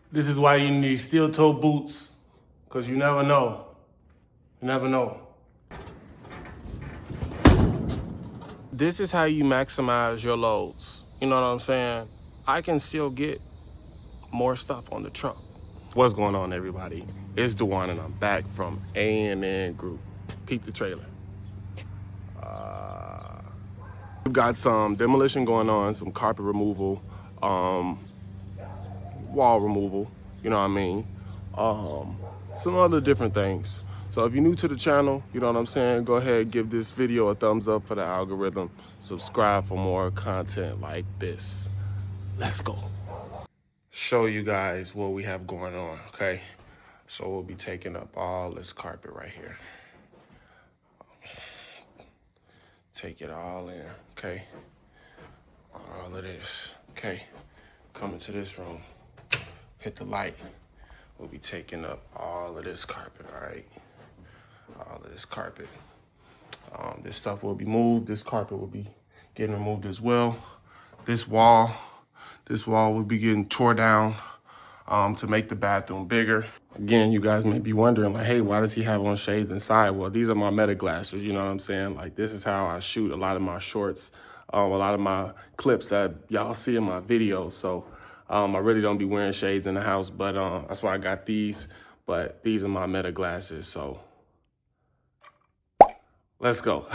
This is why you need steel-toe boots, because you never know. You never know. This is how you maximize your loads. You know what I'm saying? I can still get more stuff on the truck. What's going on, everybody? It's Dewan, and I'm back from A&N Group. Peep the trailer. We've got some demolition going on, some carpet removal, wall removal, you know what I mean? Some other different things. So if you're new to the channel, you know what I'm saying, go ahead, give this video a thumbs up for the algorithm. Subscribe for more content like this. Let's go. Show you guys what we have going on, okay? So we'll be taking up all this carpet right here. Take it all in, okay? All of this, okay? Come into this room, hit the light. We'll be taking up all of this carpet, all right? All of this carpet. This stuff will be moved. This carpet will be getting removed as well. This wall will be getting tore down to make the bathroom bigger. Again, you guys may be wondering, like, hey, why does he have on shades inside? Well, these are my meta glasses, you know what I'm saying? Like, this is how I shoot a lot of my shorts, a lot of my clips that y'all see in my videos. So I really don't be wearing shades in the house, but that's why I got these. But these are my meta glasses, so let's go.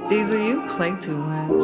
Diesel, you play too much.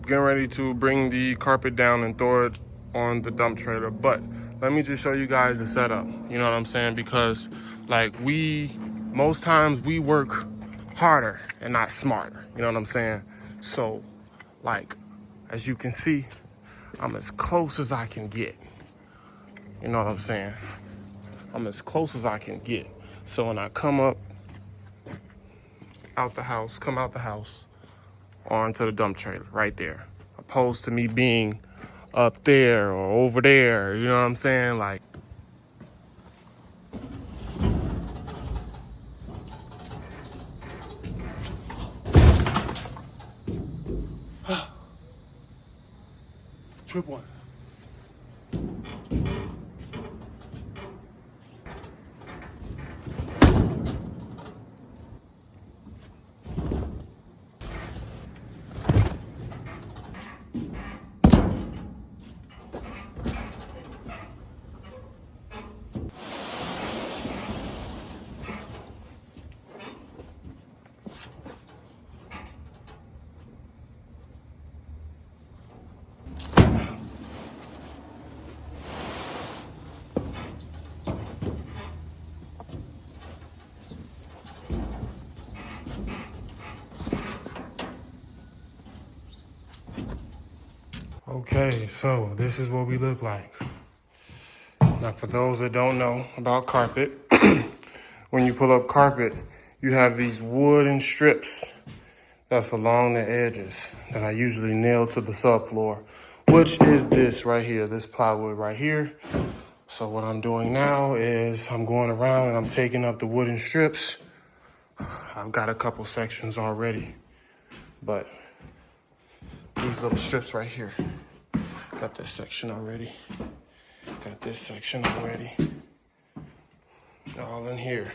getting ready to bring the carpet down and throw it on the dump trailer. But let me just show you guys the setup. You know what I'm saying? Because like most times we work harder and not smarter. You know what I'm saying? So like, as you can see, I'm as close as I can get. You know what I'm saying? I'm as close as I can get. So when I come out the house onto the dump trailer right there, opposed to me being up there or over there, you know what I'm saying? Like, trip one. Okay, so this is what we look like. Now, for those that don't know about carpet, when you pull up carpet, you have these wooden strips that's along the edges that I usually nail to the subfloor, which is this right here, this plywood right here. So what I'm doing now is I'm going around and I'm taking up the wooden strips. I've got a couple sections already, but these little strips right here, got this section already. Got this section already. All in here.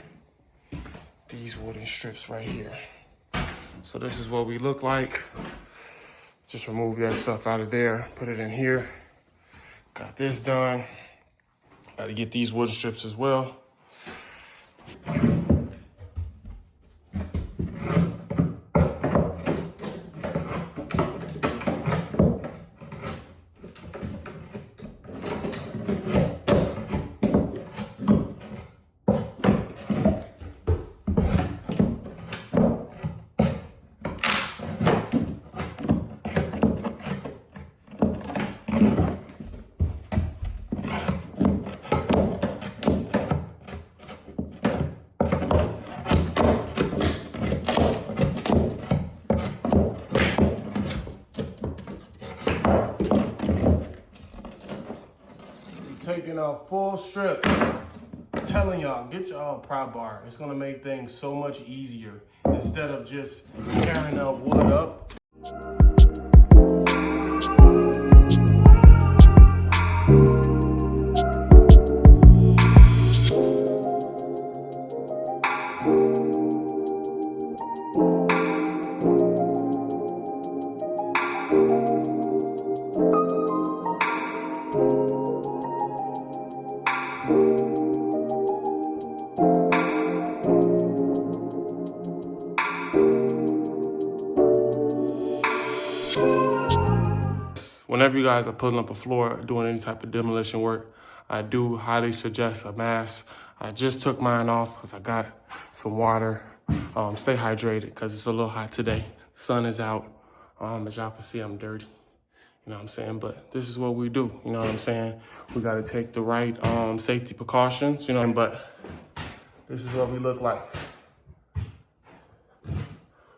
These wooden strips right here. So this is what we look like. Just remove that stuff out of there, put it in here. Got this done. Got to get these wooden strips as well. Taking out full strips. I'm telling y'all, get y'all a prop bar. It's gonna make things so much easier instead of just tearing up wood up. Whenever you guys are putting up a floor, doing any type of demolition work, I do highly suggest a mask. I just took mine off because I got some water. Stay hydrated because it's a little hot today. The sun is out. As y'all can see, I'm dirty. You know what I'm saying? But this is what we do. You know what I'm saying? We got to take the right safety precautions, you know, but this is what we look like.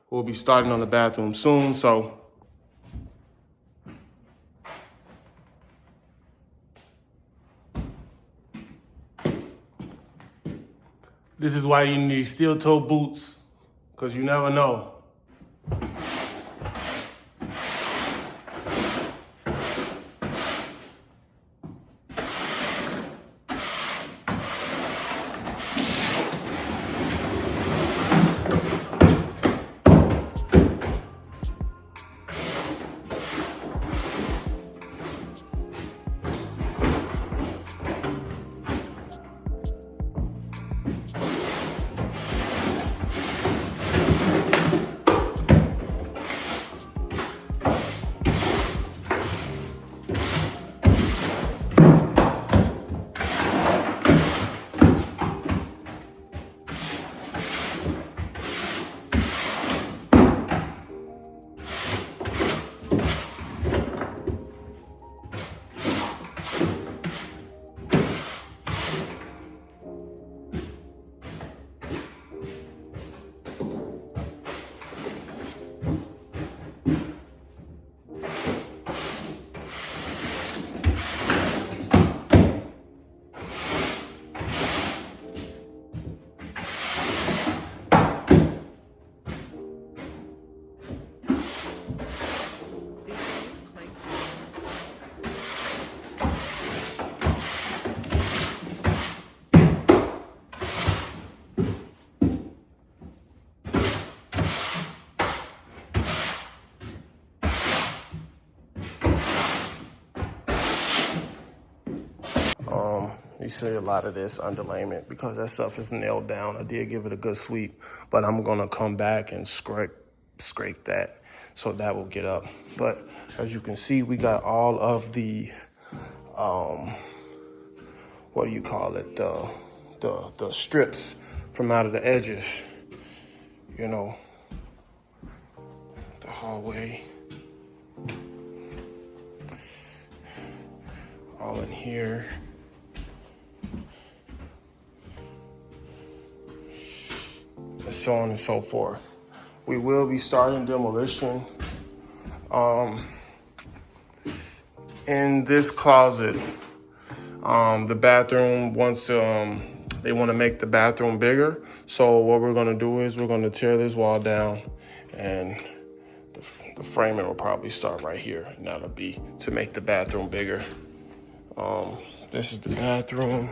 We'll be starting on the bathroom soon, so this is why you need steel-toe boots, because you never know. You see a lot of this underlayment because that stuff is nailed down. I did give it a good sweep, but I'm gonna come back and scrape that so that will get up. But as you can see, we got all of the, what do you call it? The strips from out of the edges, you know, the hallway. All in here. And so on and so forth. We will be starting demolition in this closet. The bathroom wants to, they want to make the bathroom bigger. So what we're going to do is we're going to tear this wall down, and the framing will probably start right here. And that'll be to make the bathroom bigger. This is the bathroom.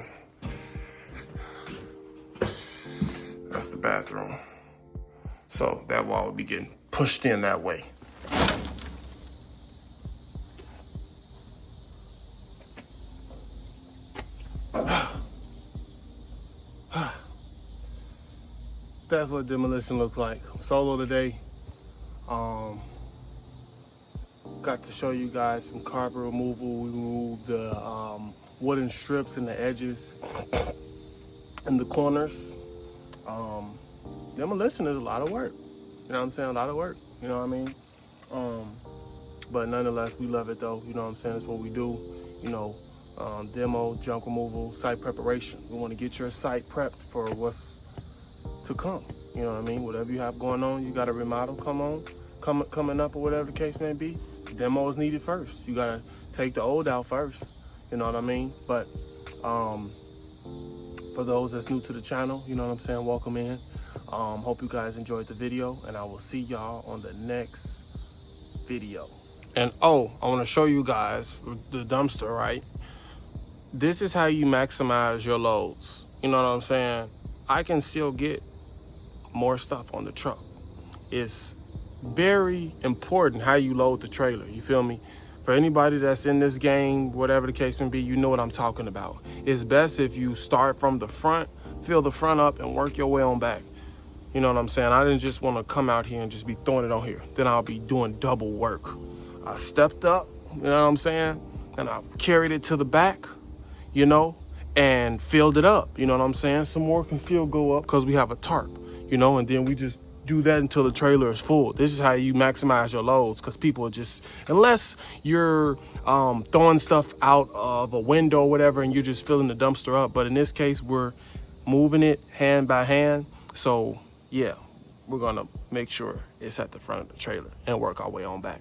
That's the bathroom. So that wall will be getting pushed in that way. That's what demolition looks like. Solo today. Got to show you guys some carpet removal. We removed the wooden strips in the edges and the corners. Demolition is a lot of work. You know what I'm saying? A lot of work. You know what I mean? But nonetheless, we love it though. You know what I'm saying? It's what we do. You know, demo, junk removal, site preparation. We want to get your site prepped for what's to come. You know what I mean? Whatever you have going on, you got to remodel coming up or whatever the case may be. Demo is needed first. You got to take the old out first. You know what I mean? But for those that's new to the channel, you know what I'm saying? Welcome in. Hope you guys enjoyed the video, and I will see y'all on the next video. And I want to show you guys the dumpster, right? This is how you maximize your loads. You know what I'm saying? I can still get more stuff on the truck. It's very important how you load the trailer, you feel me? For anybody that's in this game, whatever the case may be, you know what I'm talking about. It's best if you start from the front, fill the front up, and work your way on back. You know what I'm saying? I didn't just want to come out here and just be throwing it on here. Then I'll be doing double work. I stepped up, you know what I'm saying? And I carried it to the back, you know, and filled it up. You know what I'm saying? Some more can still go up because we have a tarp, you know, and then we just do that until the trailer is full. This is how you maximize your loads, because people are just, unless you're throwing stuff out of a window or whatever and you're just filling the dumpster up. But in this case, we're moving it hand by hand. So yeah, we're gonna make sure it's at the front of the trailer and work our way on back.